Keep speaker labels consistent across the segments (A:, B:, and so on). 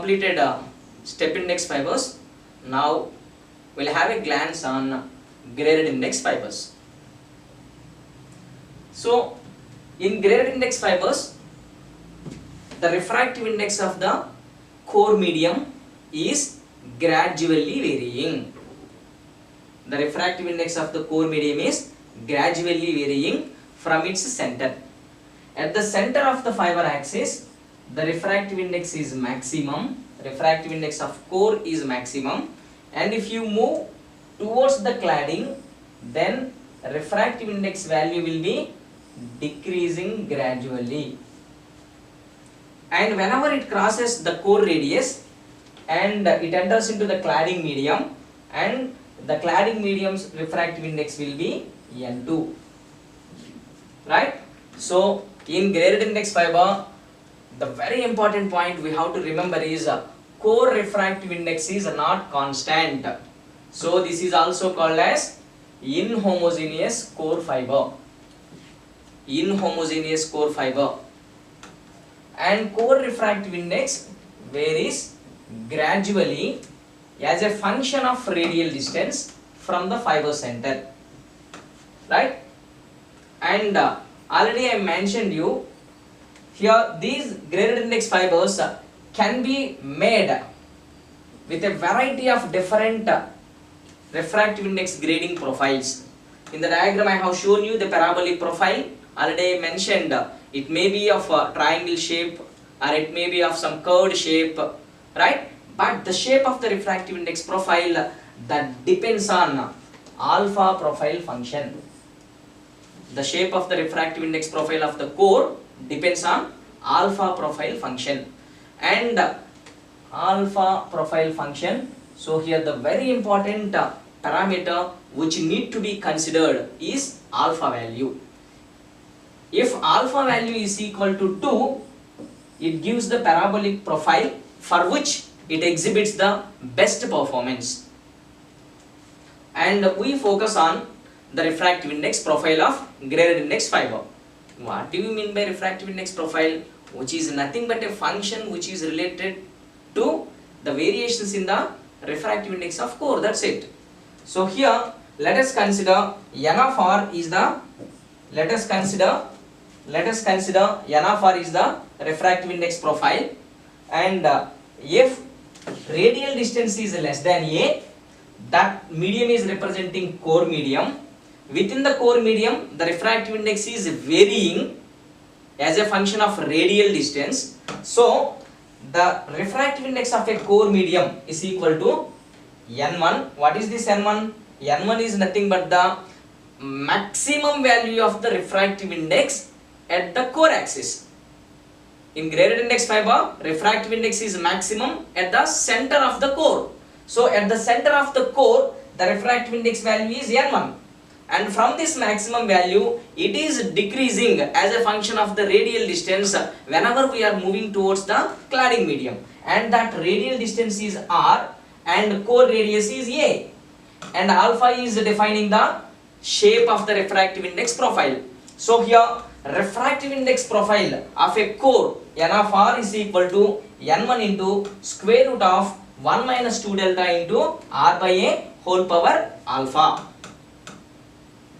A: completed step index fibers. Now we'll have a glance on graded index fibers. So in graded index fibers, the refractive index of the core medium is gradually varying. The refractive index of the core medium is gradually varying from its center. At the center of the fiber axis, the refractive index is maximum. Refractive index of core is maximum, and if you move towards the cladding, then refractive index value will be decreasing gradually. And whenever it crosses the core radius and it enters into the cladding medium, and the cladding medium's refractive index will be N2, right? So in graded index fiber, the very important point we have to remember is core refractive index is not constant. So this is also called as inhomogeneous core fiber. Inhomogeneous core fiber. And core refractive index varies gradually as a function of radial distance from the fiber center, right? And already I mentioned you here, these graded index fibers can be made with a variety of different refractive index grading profiles. In the diagram I have shown you the parabolic profile. Already I mentioned it may be of a triangle shape or it may be of some curved shape, right? But the shape of the refractive index profile, that depends on alpha profile function. The shape of the refractive index profile of the core depends on alpha profile function. And alpha profile function, so here the very important parameter which need to be considered is alpha value. If alpha value is equal to 2, it gives the parabolic profile for which it exhibits the best performance. And we focus on the refractive index profile of graded index fiber. What do you mean by refractive index profile? Which is nothing but a function which is related to the variations in the refractive index of core. That's it. So here let us consider N of R is the let us consider N of R is the refractive index profile, and if radial distance is less than A, that medium is representing core medium. Within the core medium, the refractive index is varying as a function of radial distance. So the refractive index of a core medium is equal to N1. What is this N1? N1 is nothing but the maximum value of the refractive index at the core axis. In graded index fiber, refractive index is maximum at the center of the core. So at the center of the core, the refractive index value is N1. And from this maximum value, it is decreasing as a function of the radial distance whenever we are moving towards the cladding medium. And that radial distance is R and core radius is A. And alpha is defining the shape of the refractive index profile. So here, refractive index profile of a core N of R is equal to N1 into square root of 1 minus 2 delta into R by A whole power alpha.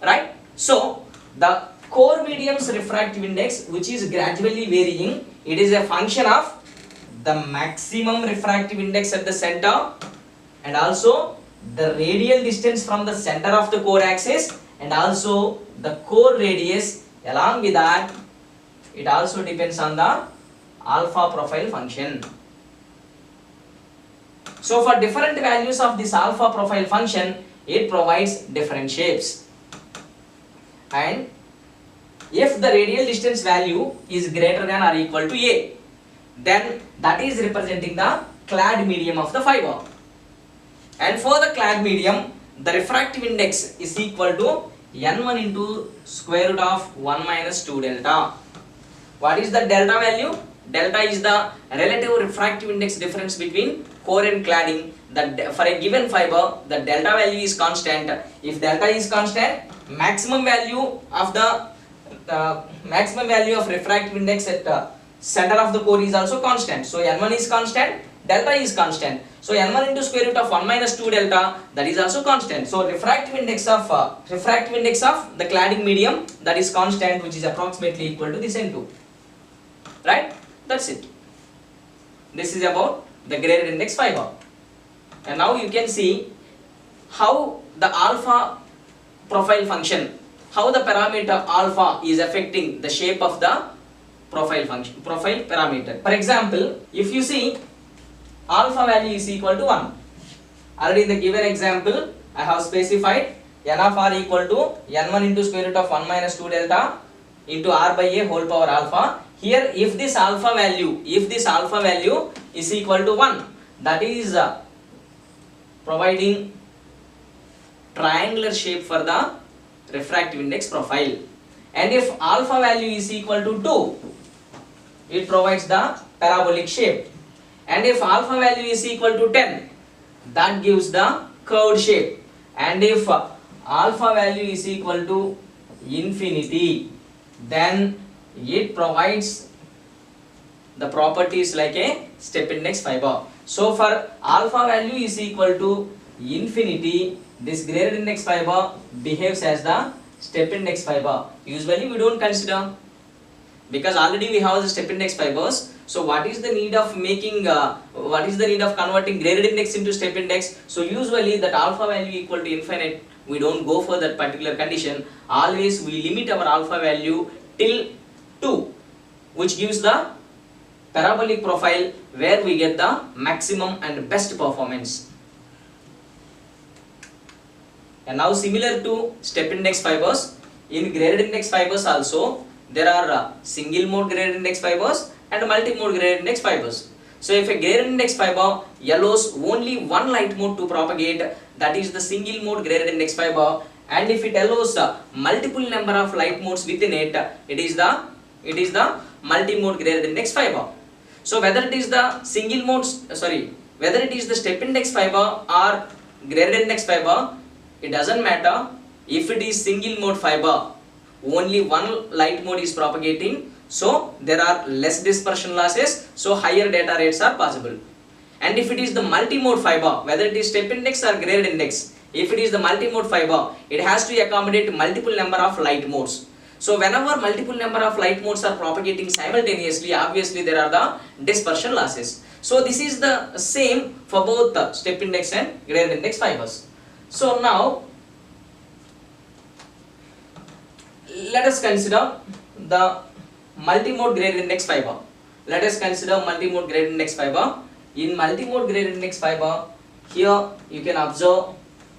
A: Right? So the core medium's refractive index, which is gradually varying, it is a function of the maximum refractive index at the center and also the radial distance from the center of the core axis and also the core radius. Along with that, it also depends on the alpha profile function. So for different values of this alpha profile function, it provides different shapes. And if the radial distance value is greater than or equal to A, then that is representing the clad medium of the fiber. And for the clad medium, the refractive index is equal to N1 into square root of 1 minus 2 delta. What is the delta value? Delta is the relative refractive index difference between core and cladding. For a given fiber, the delta value is constant. If delta is constant, maximum value of maximum value of refractive index at center of the core is also constant. So N1 is constant delta is constant. So n1 into square root of 1 minus 2 delta, that is also constant. So refractive index of the cladding medium, that is constant, which is approximately equal to this n2. Right? That's it. This is about the graded index fiber. And now you can see how the alpha profile function, how the parameter alpha is affecting the shape of the profile parameter. For example, if you see alpha value is equal to 1. Already in the given example, I have specified n of r equal to n1 into square root of 1 minus 2 delta into r by a whole power alpha. Here, if this alpha value is equal to 1, that is providing triangular shape for the refractive index profile. And if alpha value is equal to 2, it provides the parabolic shape. And if alpha value is equal to 10, that gives the curved shape. And if alpha value is equal to infinity, then it provides the properties like a step index fiber. So for alpha value is equal to infinity, this graded index fiber behaves as the step index fiber. Usually we don't consider, because already we have the step index fibers. So what is the need of converting graded index into step index? So usually that alpha value equal to infinite, we don't go for that particular condition. Always we limit our alpha value till 2, which gives the parabolic profile where we get the maximum and best performance. And now similar to step index fibers, in graded index fibers also there are single mode graded index fibers and multi-mode graded index fibers. So if a graded index fiber allows only one light mode to propagate, that is the single mode graded index fiber, and if it allows multiple number of light modes within it, it is the multi-mode graded index fiber. So whether it is the whether it is the step index fiber or graded index fiber, it doesn't matter. If it is single mode fiber, only one light mode is propagating, so there are less dispersion losses, so higher data rates are possible. And if it is the multi-mode fiber, whether it is step index or graded index, if it is the multi-mode fiber, it has to accommodate multiple number of light modes. So whenever multiple number of light modes are propagating simultaneously, obviously there are the dispersion losses. So this is the same for both the step index and graded index fibers. So now let us consider the multi-mode graded index fiber. Let us consider multi-mode graded index fiber. In multi-mode graded index fiber, here you can observe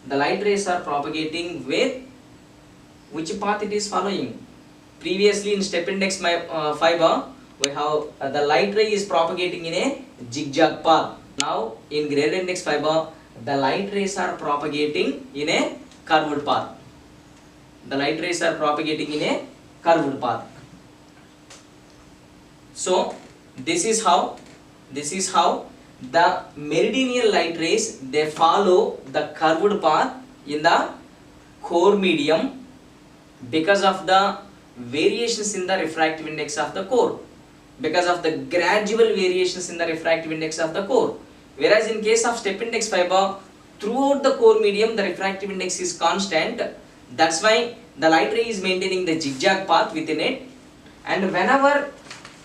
A: the light rays are propagating with which path it is following. Previously in step index fiber, we have the light ray is propagating in a zigzag path. Now in graded index fiber, the light rays are propagating in a curved path. The light rays are propagating in a curved path. So this is how the meridional light rays, they follow the curved path in the core medium because of the variations in the refractive index of the core, because of the gradual variations in the refractive index of the core. Whereas in case of step index fiber, throughout the core medium the refractive index is constant. That's why the light ray is maintaining the zigzag path within it. And whenever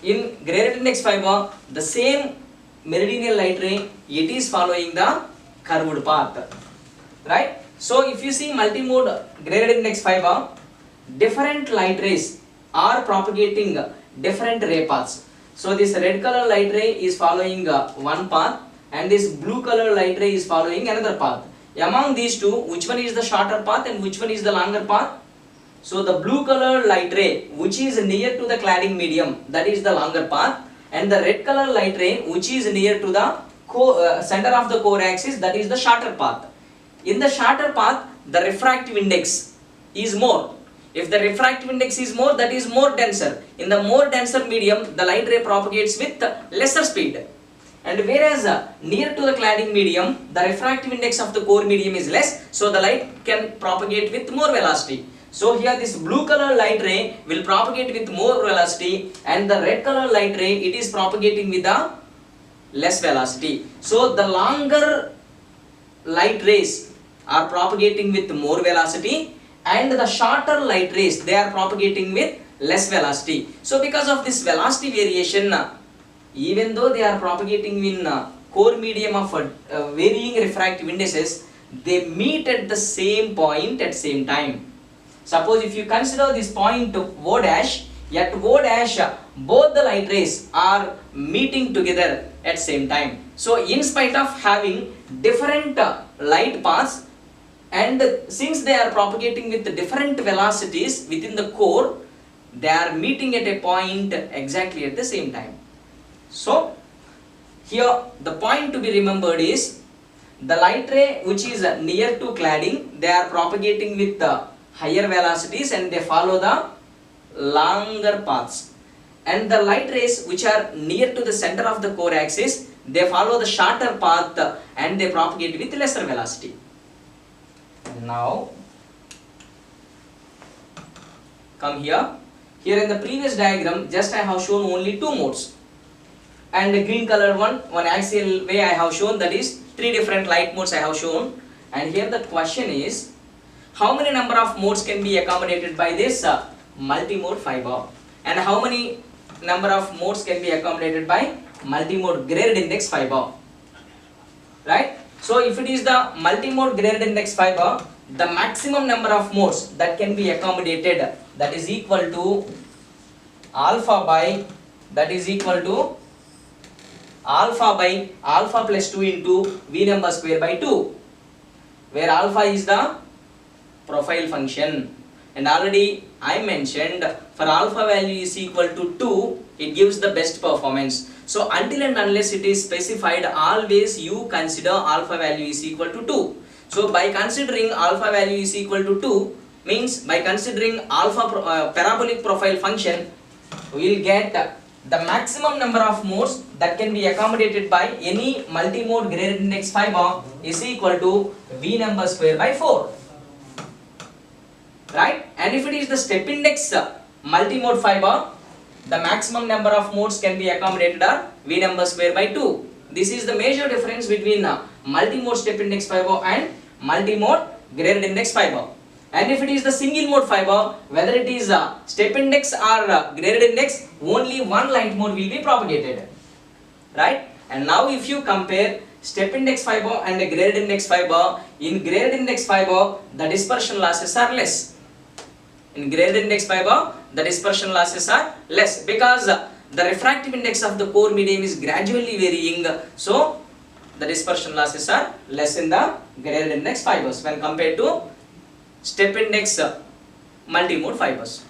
A: in graded index fiber, the same meridional light ray, it is following the curved path, right? So if you see multi-mode graded index fiber, different light rays are propagating different ray paths. So this red color light ray is following one path, and this blue color light ray is following another path. Among these two, which one is the shorter path and which one is the longer path? So the blue color light ray, which is near to the cladding medium, that is the longer path, and the red color light ray, which is near to the center of the core axis, that is the shorter path. In the shorter path, the refractive index is more. If the refractive index is more, that is more denser. In the more denser medium, the light ray propagates with lesser speed. And whereas near to the cladding medium, the refractive index of the core medium is less, so the light can propagate with more velocity. So here this blue color light ray will propagate with more velocity, and the red color light ray, it is propagating with the less velocity. So the longer light rays are propagating with more velocity, and the shorter light rays, they are propagating with less velocity. So because of this velocity variation, even though they are propagating in core medium of varying refractive indices, they meet at the same point at same time. Suppose if you consider this point O dash, at O dash both the light rays are meeting together at same time. So in spite of having different light paths, and since they are propagating with different velocities within the core, they are meeting at a point exactly at the same time. So here the point to be remembered is the light ray which is near to cladding, they are propagating with the higher velocities and they follow the longer paths, and the light rays which are near to the center of the core axis, they follow the shorter path and they propagate with lesser velocity. Now come here. Here in the previous diagram, just I have shown only two modes, and the green colored one axial way I have shown, that is three different light modes I have shown. And here the question is, how many number of modes can be accommodated by this multi-mode fiber, and how many number of modes can be accommodated by multi-mode graded index fiber, right? So if it is the multi-mode graded index fiber, the maximum number of modes that can be accommodated, that is equal to alpha by, that is equal to alpha by alpha plus 2 into V number square by 2, where alpha is the profile function, and already I mentioned for alpha value is equal to 2, it gives the best performance. So until and unless it is specified, always you consider alpha value is equal to 2. So by considering alpha value is equal to 2, means by considering alpha parabolic profile function, we will get the maximum number of modes that can be accommodated by any multi-mode graded index fiber is equal to V number square by 4. Right? And if it is the step index multi-mode fiber, the maximum number of modes can be accommodated are V number square by 2. This is the major difference between multi-mode step index fiber and multi-mode graded index fiber. And if it is the single mode fiber, whether it is step index or graded index, only one light mode will be propagated. Right? And now if you compare step index fiber and the graded index fiber, in graded index fiber the dispersion losses are less. In graded index fiber, the dispersion losses are less because the refractive index of the core medium is gradually varying, so the dispersion losses are less in the graded index fibers when compared to step index multi-mode fibers.